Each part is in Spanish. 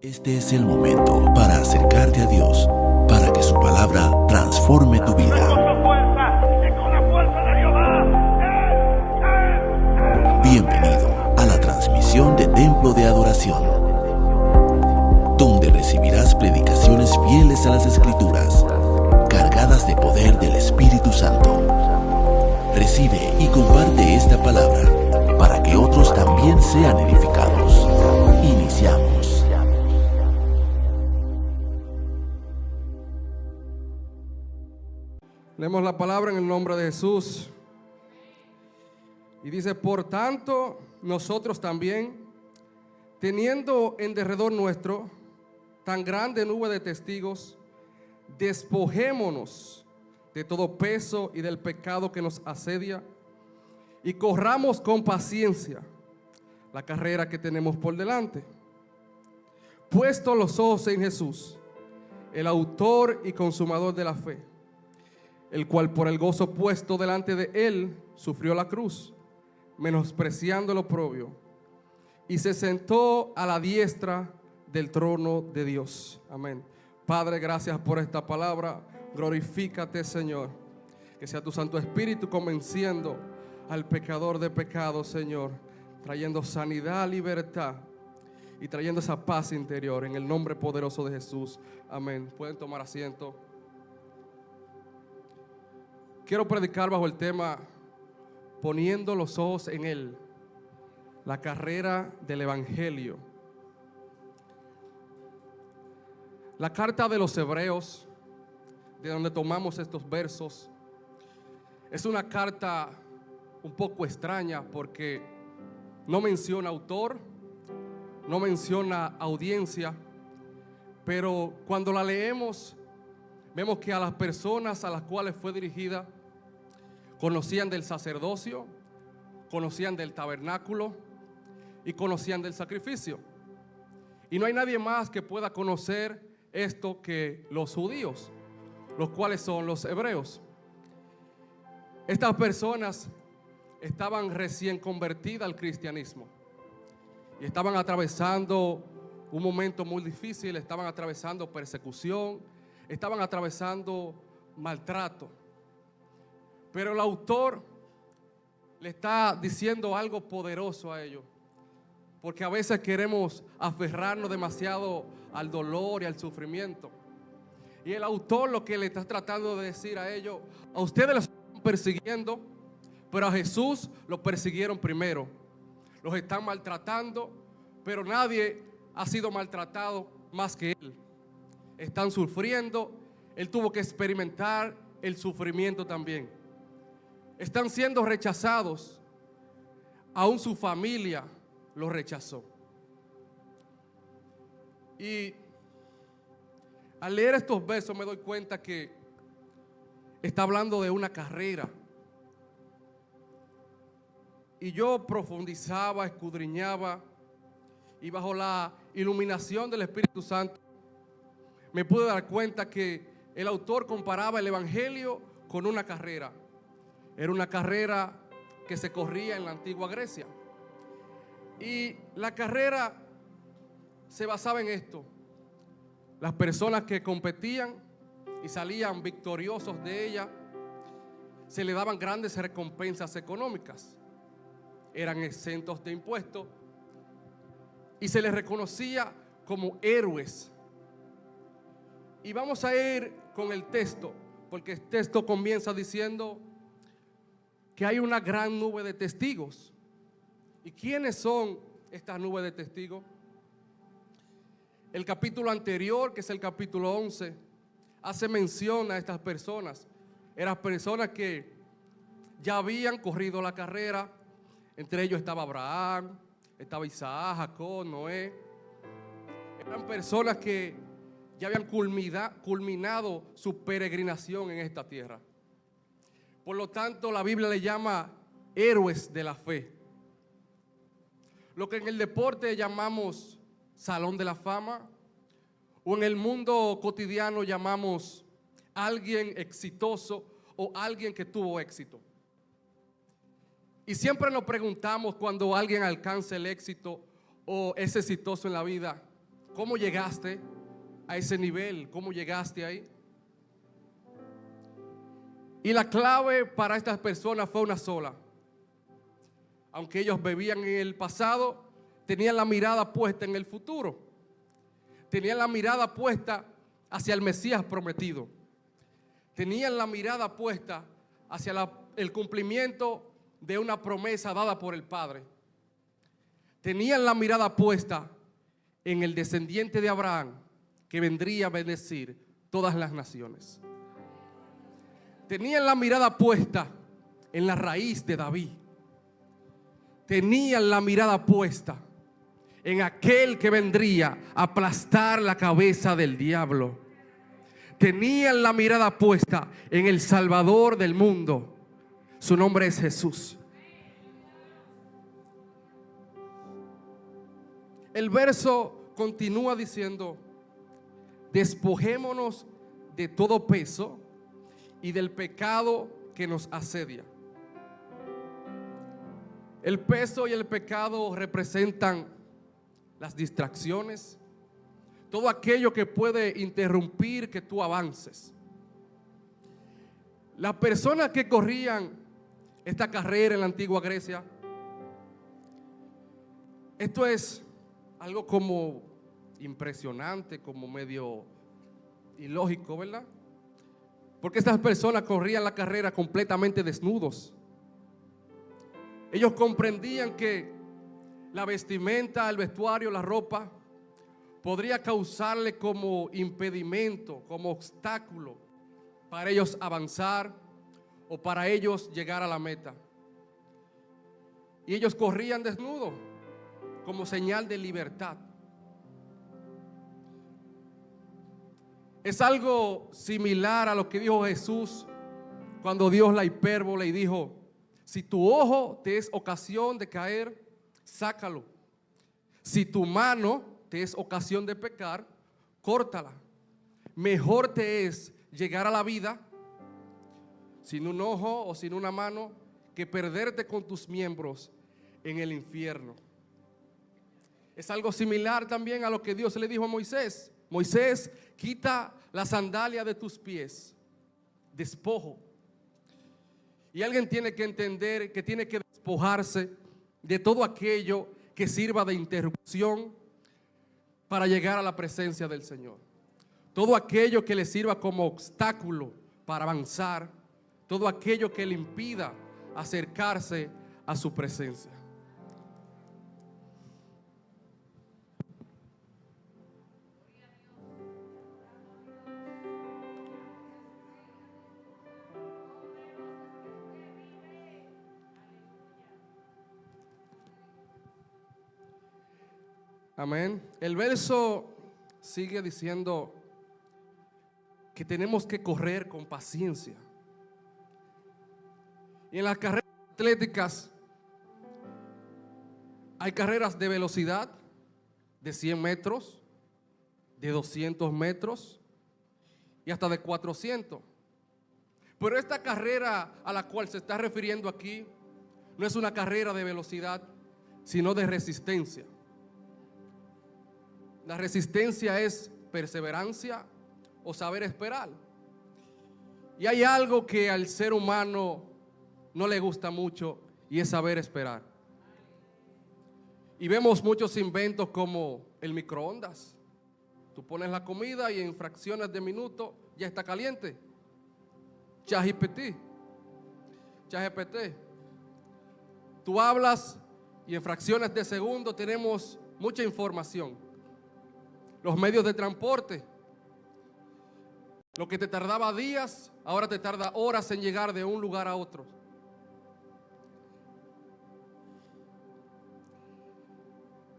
Este es el momento para acercarte a Dios, para que su palabra transforme tu vida. Bienvenido a la transmisión de Templo de Adoración, donde recibirás predicaciones fieles a las Escrituras, cargadas de poder del Espíritu Santo. Recibe y comparte esta palabra para que otros también sean edificados. Iniciamos. Leemos la palabra en el nombre de Jesús. Y dice: por tanto, nosotros también, teniendo en derredor nuestro tan grande nube de testigos, despojémonos de todo peso y del pecado que nos asedia, y corramos con paciencia la carrera que tenemos por delante, puestos los ojos en Jesús, el autor y consumador de la fe, el cual por el gozo puesto delante de él sufrió la cruz, menospreciando el oprobio, y se sentó a la diestra del trono de Dios. Amén. Padre, gracias por esta palabra. Glorifícate, Señor. Que sea tu Santo Espíritu convenciendo al pecador de pecado, Señor, trayendo sanidad, libertad y trayendo esa paz interior, en el nombre poderoso de Jesús. Amén. Pueden tomar asiento. Quiero predicar bajo el tema poniendo los ojos en Él, la carrera del Evangelio. La carta de los Hebreos, de donde tomamos estos versos, es una carta un poco extraña porque no menciona autor, no menciona audiencia, pero cuando la leemos vemos que a las personas a las cuales fue dirigida conocían del sacerdocio, conocían del tabernáculo y conocían del sacrificio. Y no hay nadie más que pueda conocer esto que los judíos, los cuales son los hebreos. Estas personas estaban recién convertidas al cristianismo y estaban atravesando un momento muy difícil, estaban atravesando persecución, estaban atravesando maltrato. Pero el autor le está diciendo algo poderoso a ellos, porque a veces queremos aferrarnos demasiado al dolor y al sufrimiento. Y el autor lo que le está tratando de decir a ellos: a ustedes los están persiguiendo, pero a Jesús lo persiguieron primero. Los están maltratando, pero nadie ha sido maltratado más que Él. Están sufriendo, Él tuvo que experimentar el sufrimiento también. Están siendo rechazados, aún su familia los rechazó. Y al leer estos versos me doy cuenta que está hablando de una carrera. Y yo profundizaba, escudriñaba, y bajo la iluminación del Espíritu Santo me pude dar cuenta que el autor comparaba el Evangelio con una carrera. Era una carrera que se corría en la antigua Grecia. Y la carrera se basaba en esto: las personas que competían y salían victoriosos de ella, se le daban grandes recompensas económicas, eran exentos de impuestos y se les reconocía como héroes. Y vamos a ir con el texto, porque el texto comienza diciendo que hay una gran nube de testigos. ¿Y quiénes son estas nubes de testigos? El capítulo anterior, que es el capítulo 11, hace mención a estas personas. Eran personas que ya habían corrido la carrera. Entre ellos estaba Abraham, estaba Isaac, Jacob, Noé. Eran personas que ya habían culminado su peregrinación en esta tierra. Por lo tanto, la Biblia le llama héroes de la fe. Lo que en el deporte llamamos salón de la fama, o en el mundo cotidiano llamamos alguien exitoso o alguien que tuvo éxito. Y siempre nos preguntamos cuando alguien alcanza el éxito o es exitoso en la vida: ¿Cómo llegaste a ese nivel? ¿Cómo llegaste ahí? Y la clave para estas personas fue una sola. Aunque ellos bebían en el pasado, tenían la mirada puesta en el futuro. Tenían la mirada puesta hacia el Mesías prometido. Tenían la mirada puesta hacia el cumplimiento de una promesa dada por el Padre. Tenían la mirada puesta en el descendiente de Abraham, que vendría a bendecir todas las naciones. Tenían la mirada puesta en la raíz de David. Tenían la mirada puesta en aquel que vendría a aplastar la cabeza del diablo. Tenían la mirada puesta en el Salvador del mundo. Su nombre es Jesús. El verso continúa diciendo: despojémonos de todo peso y del pecado que nos asedia. El peso y el pecado representan las distracciones, todo aquello que puede interrumpir que tú avances. Las personas que corrían esta carrera en la antigua Grecia, esto es algo como impresionante, como medio ilógico, ¿verdad? Porque estas personas corrían la carrera completamente desnudos. Ellos comprendían que la vestimenta, el vestuario, la ropa podría causarle como impedimento, como obstáculo para ellos avanzar o para ellos llegar a la meta. Y ellos corrían desnudos como señal de libertad. Es algo similar a lo que dijo Jesús cuando dio la hipérbole y dijo: si tu ojo te es ocasión de caer, sácalo. Si tu mano te es ocasión de pecar, córtala. Mejor te es llegar a la vida sin un ojo o sin una mano que perderte con tus miembros en el infierno. Es algo similar también a lo que Dios le dijo a Moisés. Moisés, quita la sandalia de tus pies, despojo. Y alguien tiene que entender que tiene que despojarse de todo aquello que sirva de interrupción para llegar a la presencia del Señor. Todo aquello que le sirva como obstáculo para avanzar, todo aquello que le impida acercarse a su presencia. Amén. El verso sigue diciendo que tenemos que correr con paciencia. Y en las carreras atléticas hay carreras de velocidad de 100 metros, de 200 metros y hasta de 400. Pero esta carrera a la cual se está refiriendo aquí no es una carrera de velocidad, sino de resistencia. La resistencia es perseverancia o saber esperar. Y hay algo que al ser humano no le gusta mucho, y es saber esperar. Y vemos muchos inventos como el microondas. Tú pones la comida y en fracciones de minutos ya está caliente. ChatGPT. Tú hablas y en fracciones de segundo tenemos mucha información. Los medios de transporte, lo que te tardaba días, ahora te tarda horas en llegar de un lugar a otro.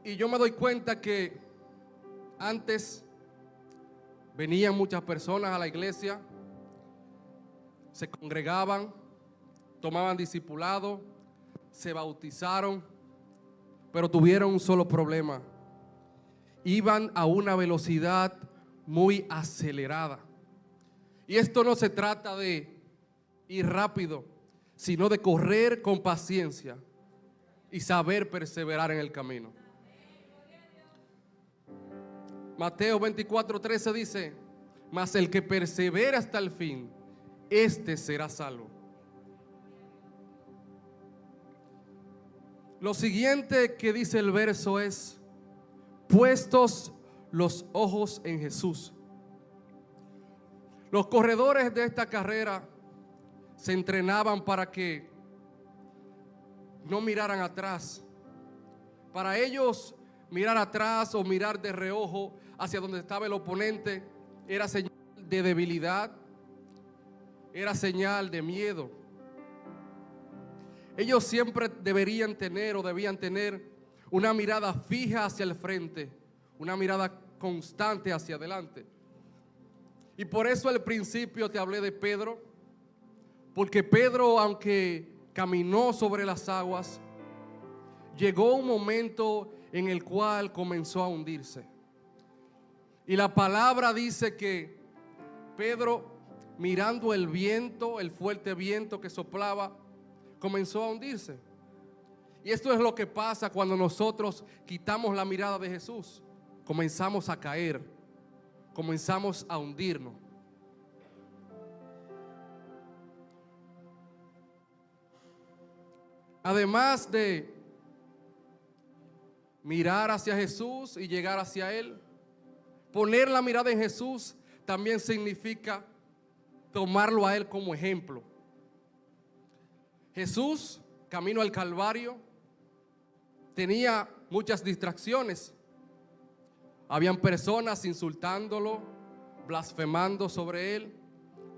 Y yo me doy cuenta que antes venían muchas personas a la iglesia, se congregaban, tomaban discipulado, se bautizaron, pero tuvieron un solo problema. Iban a una velocidad muy acelerada. Y esto no se trata de ir rápido, sino de correr con paciencia y saber perseverar en el camino. Mateo 24:13 dice: mas el que persevera hasta el fin, este será salvo. Lo siguiente que dice el verso es: puestos los ojos en Jesús. Los corredores de esta carrera se entrenaban para que no miraran atrás. Para ellos, mirar atrás o mirar de reojo hacia donde estaba el oponente era señal de debilidad, era señal de miedo. Ellos siempre debían tener una mirada fija hacia el frente, una mirada constante hacia adelante. Y por eso al principio te hablé de Pedro, porque Pedro, aunque caminó sobre las aguas, llegó un momento en el cual comenzó a hundirse. Y la palabra dice que Pedro, mirando el viento, el fuerte viento que soplaba, comenzó a hundirse. Y esto es lo que pasa cuando nosotros quitamos la mirada de Jesús. Comenzamos a caer, comenzamos a hundirnos. Además de mirar hacia Jesús y llegar hacia Él, poner la mirada en Jesús también significa tomarlo a Él como ejemplo. Jesús, camino al Calvario, tenía muchas distracciones. Habían personas insultándolo, blasfemando sobre Él,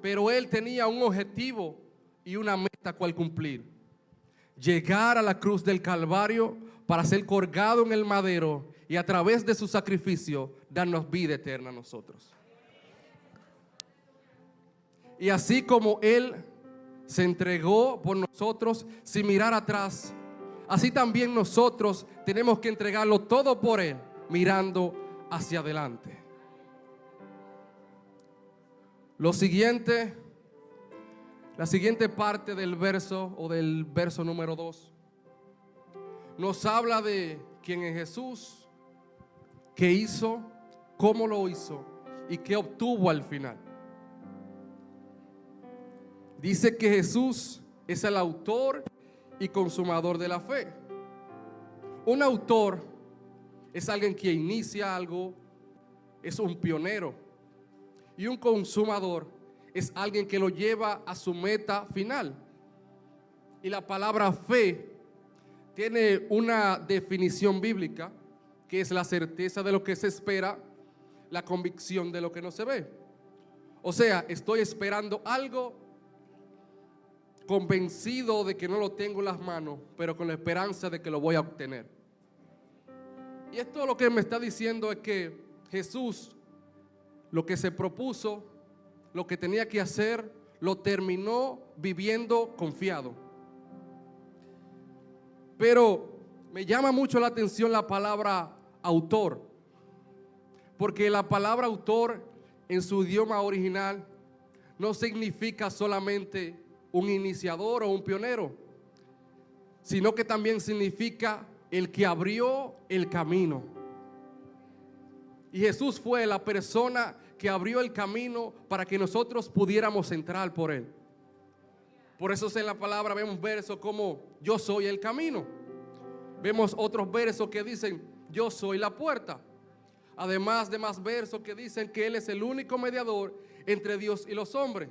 pero Él tenía un objetivo y una meta cual cumplir: llegar a la cruz del Calvario para ser colgado en el madero y a través de su sacrificio darnos vida eterna a nosotros. Y así como Él se entregó por nosotros sin mirar atrás, así también nosotros tenemos que entregarlo todo por Él, mirando hacia adelante. La siguiente parte del verso o del verso número 2 nos habla de quién es Jesús, qué hizo, cómo lo hizo y qué obtuvo al final. Dice que Jesús es el autor y consumador de la fe. Un autor es alguien que inicia algo, es un pionero. Y un consumador es alguien que lo lleva a su meta final. Y la palabra fe tiene una definición bíblica, que es la certeza de lo que se espera, la convicción de lo que no se ve. O sea, estoy esperando algo, convencido de que no lo tengo en las manos, pero con la esperanza de que lo voy a obtener. Y esto lo que me está diciendo es que Jesús, lo que se propuso, lo que tenía que hacer, lo terminó viviendo confiado. Pero me llama mucho la atención la palabra autor, porque la palabra autor en su idioma original no significa solamente un iniciador o un pionero, sino que también significa el que abrió el camino. Y Jesús fue la persona que abrió el camino para que nosotros pudiéramos entrar por Él. Por eso en la palabra vemos versos como yo soy el camino. Vemos otros versos que dicen yo soy la puerta. Además de más versos que dicen que Él es el único mediador entre Dios y los hombres.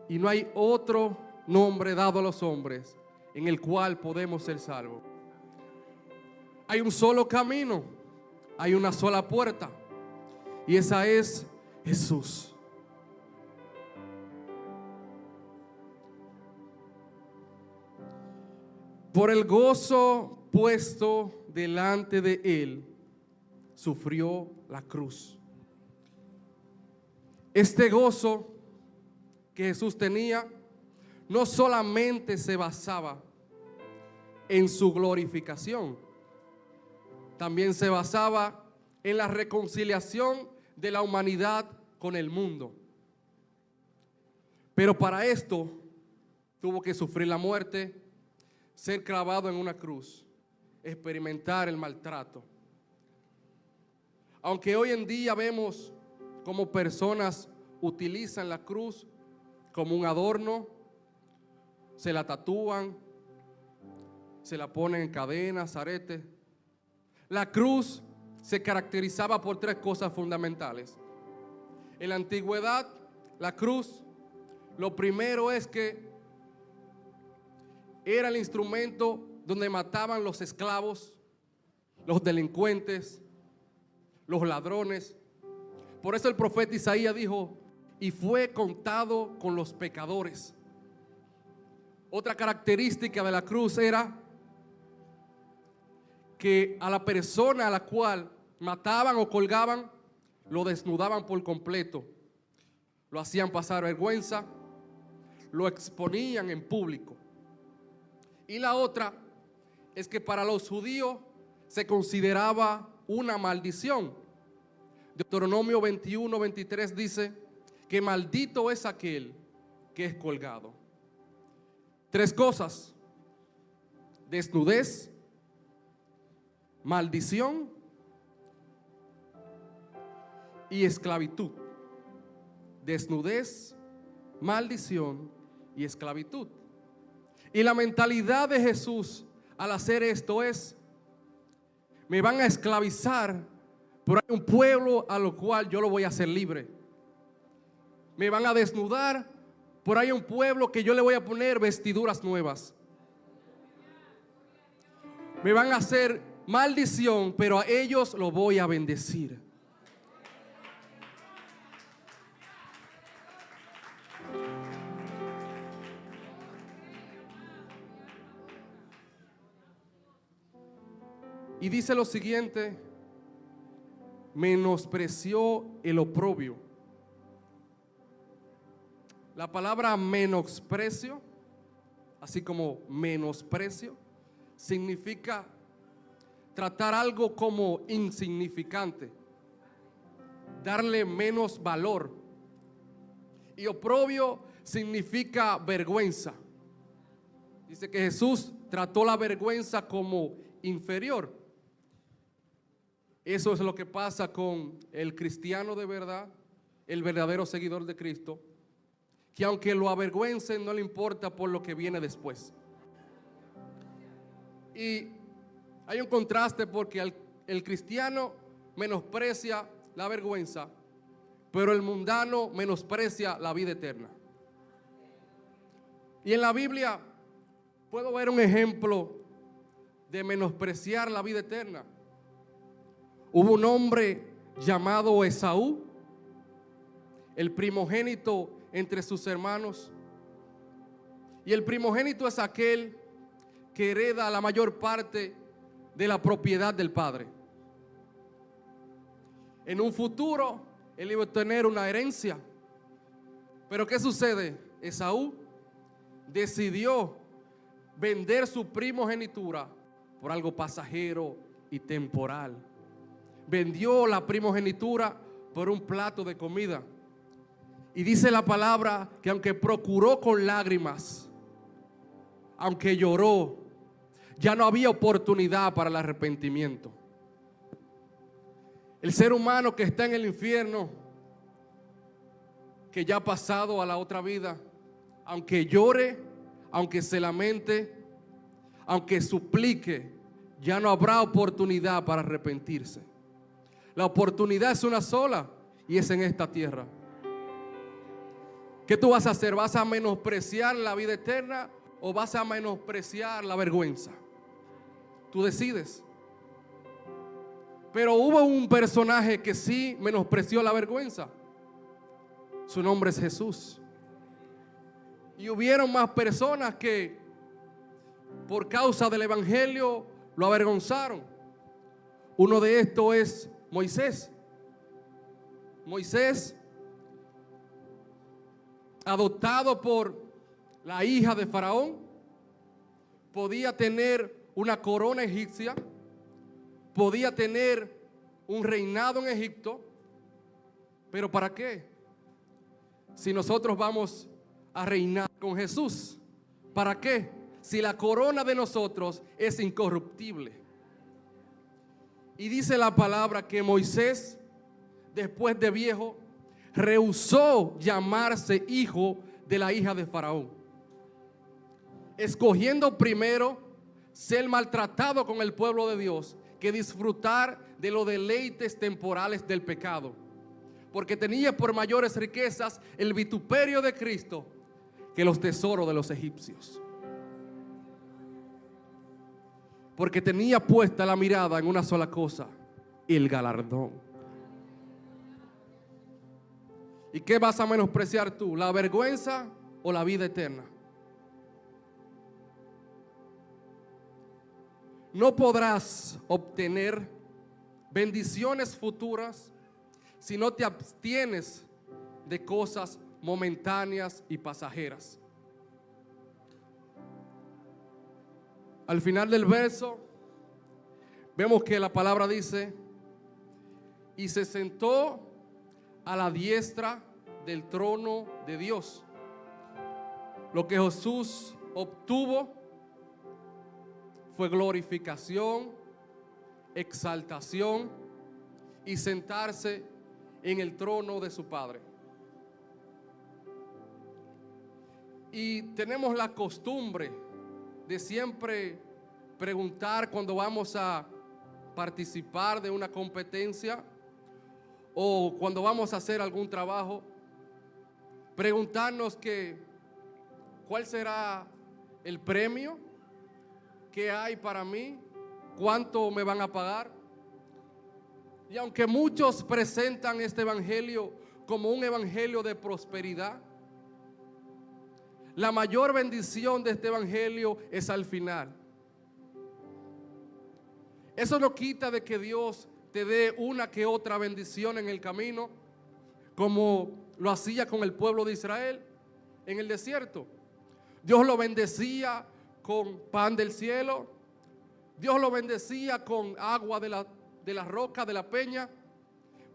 Y no hay otro nombre dado a los hombres en el cual podemos ser salvos. Hay un solo camino, hay una sola puerta, y esa es Jesús. Por el gozo puesto delante de Él, sufrió la cruz. Este gozo que Jesús tenía no solamente se basaba en su glorificación, también se basaba en la reconciliación de la humanidad con el mundo. Pero para esto tuvo que sufrir la muerte, ser clavado en una cruz, experimentar el maltrato. Aunque hoy en día vemos cómo personas utilizan la cruz como un adorno, se la tatúan, se la ponen en cadenas, aretes. La cruz se caracterizaba por tres cosas fundamentales. En la antigüedad, la cruz, lo primero es que era el instrumento donde mataban los esclavos, los delincuentes, los ladrones. Por eso el profeta Isaías dijo: y fue contado con los pecadores. Otra característica de la cruz era que a la persona a la cual mataban o colgaban, lo desnudaban por completo, lo hacían pasar vergüenza, lo exponían en público. Y la otra es que para los judíos se consideraba una maldición. Deuteronomio 21:23 dice que maldito es aquel que es colgado. Tres cosas: desnudez, maldición y esclavitud. Desnudez, maldición y esclavitud. Y la mentalidad de Jesús al hacer esto es: me van a esclavizar, pero hay un pueblo a lo cual yo lo voy a hacer libre. Me van a desnudar, pero hay un pueblo que yo le voy a poner vestiduras nuevas. Me van a hacer maldición, pero a ellos lo voy a bendecir. Y dice lo siguiente: menospreció el oprobio. La palabra menosprecio, así como menosprecio, significa tratar algo como insignificante, darle menos valor. Y oprobio significa vergüenza. Dice que Jesús trató la vergüenza como inferior. Eso es lo que pasa con el cristiano de verdad, el verdadero seguidor de Cristo, que aunque lo avergüencen no le importa por lo que viene después. Y hay un contraste porque el cristiano menosprecia la vergüenza, pero el mundano menosprecia la vida eterna. Y en la Biblia puedo ver un ejemplo de menospreciar la vida eterna. Hubo un hombre llamado Esaú, el primogénito entre sus hermanos. Y el primogénito es aquel que hereda la mayor parte de la propiedad del padre. En un futuro él iba a tener una herencia. Pero ¿qué sucede? Esaú decidió vender su primogenitura por algo pasajero y temporal. Vendió la primogenitura por un plato de comida. Y dice la palabra que aunque procuró con lágrimas, aunque lloró, ya no había oportunidad para el arrepentimiento. El ser humano que está en el infierno, que ya ha pasado a la otra vida, aunque llore, aunque se lamente, aunque suplique, ya no habrá oportunidad para arrepentirse. La oportunidad es una sola y es en esta tierra. ¿Qué tú vas a hacer? ¿Vas a menospreciar la vida eterna o vas a menospreciar la vergüenza? Tú decides. Pero hubo un personaje que sí menospreció la vergüenza. Su nombre es Jesús. Y hubieron más personas que por causa del evangelio lo avergonzaron. Uno de estos es Moisés. Moisés, adoptado por la hija de Faraón, podía tener una corona egipcia, podía tener un reinado en Egipto, pero ¿para qué? Si nosotros vamos a reinar con Jesús, ¿para qué? Si la corona de nosotros es incorruptible. Y dice la palabra que Moisés después de viejo, rehusó llamarse hijo de la hija de Faraón, escogiendo primero ser maltratado con el pueblo de Dios que disfrutar de los deleites temporales del pecado, porque tenía por mayores riquezas el vituperio de Cristo que los tesoros de los egipcios, porque tenía puesta la mirada en una sola cosa, el galardón. ¿Y qué vas a menospreciar tú? ¿La vergüenza o la vida eterna? No podrás obtener bendiciones futuras si no te abstienes de cosas momentáneas y pasajeras. Al final del verso vemos que la palabra dice: y se sentó a la diestra del trono de Dios. Lo que Jesús obtuvo fue glorificación, exaltación y sentarse en el trono de su Padre. Y tenemos la costumbre de siempre preguntar cuando vamos a participar de una competencia o cuando vamos a hacer algún trabajo, preguntarnos cuál será el premio, qué hay para mí, cuánto me van a pagar. Y aunque muchos presentan este evangelio como un evangelio de prosperidad, la mayor bendición de este evangelio es al final. Eso no quita de que Dios te dé una que otra bendición en el camino, como lo hacía con el pueblo de Israel en el desierto. Dios lo bendecía con pan del cielo, Dios lo bendecía con agua de la roca, de la peña,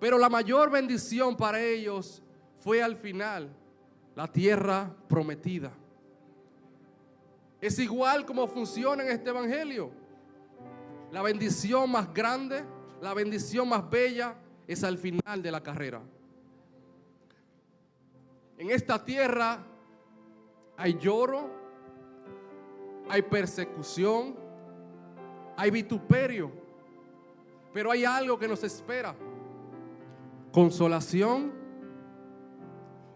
pero la mayor bendición para ellos fue al final, la tierra prometida. Es igual como funciona en este evangelio. La bendición más grande, la bendición más bella es al final de la carrera. En esta tierra hay lloro, hay persecución, hay vituperio, pero hay algo que nos espera: consolación,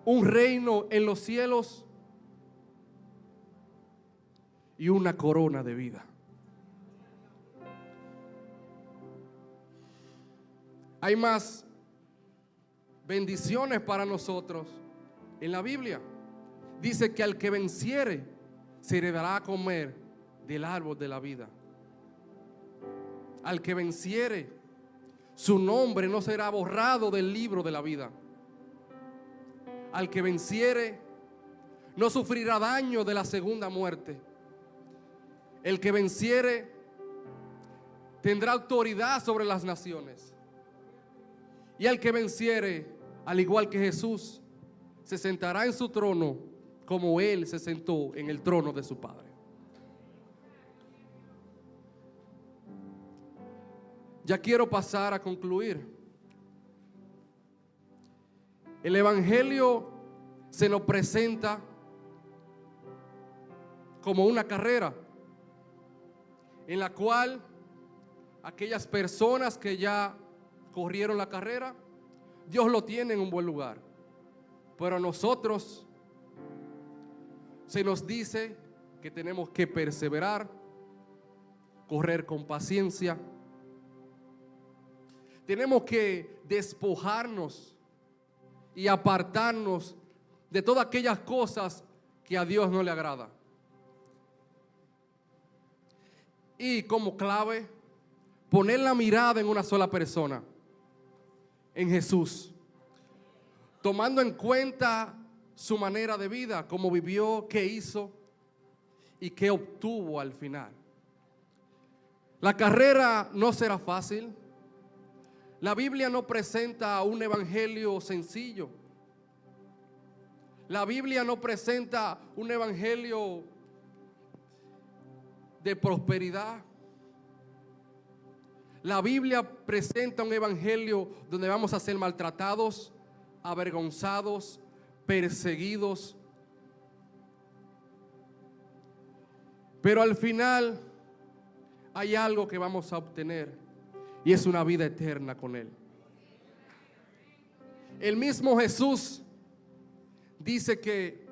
un reino en los cielos y una corona de vida. Hay más bendiciones para nosotros en la Biblia. Dice que al que venciere se le dará a comer del árbol de la vida. Al que venciere, su nombre no será borrado del libro de la vida. Al que venciere, no sufrirá daño de la segunda muerte. El que venciere tendrá autoridad sobre las naciones. Y al que venciere, al igual que Jesús, se sentará en su trono como Él se sentó en el trono de su Padre. Ya quiero pasar a concluir. El evangelio se nos presenta como una carrera en la cual aquellas personas que ya corrieron la carrera, Dios lo tiene en un buen lugar. Pero a nosotros se nos dice que tenemos que perseverar, correr con paciencia. Tenemos que despojarnos y apartarnos de todas aquellas cosas que a Dios no le agrada. Y como clave, poner la mirada en una sola persona, en Jesús, tomando en cuenta su manera de vida, cómo vivió, qué hizo y qué obtuvo al final. La carrera no será fácil. La Biblia no presenta un evangelio sencillo. La Biblia no presenta un evangelio de prosperidad. La Biblia presenta un evangelio donde vamos a ser maltratados, avergonzados, perseguidos. Pero al final hay algo que vamos a obtener y es una vida eterna con Él. El mismo Jesús dice que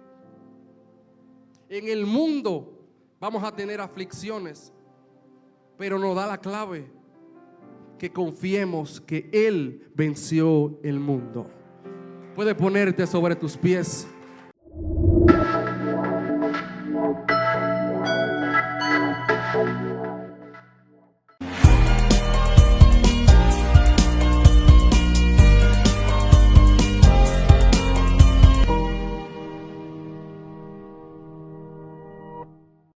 en el mundo vamos a tener aflicciones, pero nos da la clave, que confiemos que Él venció el mundo. Puedes ponerte sobre tus pies.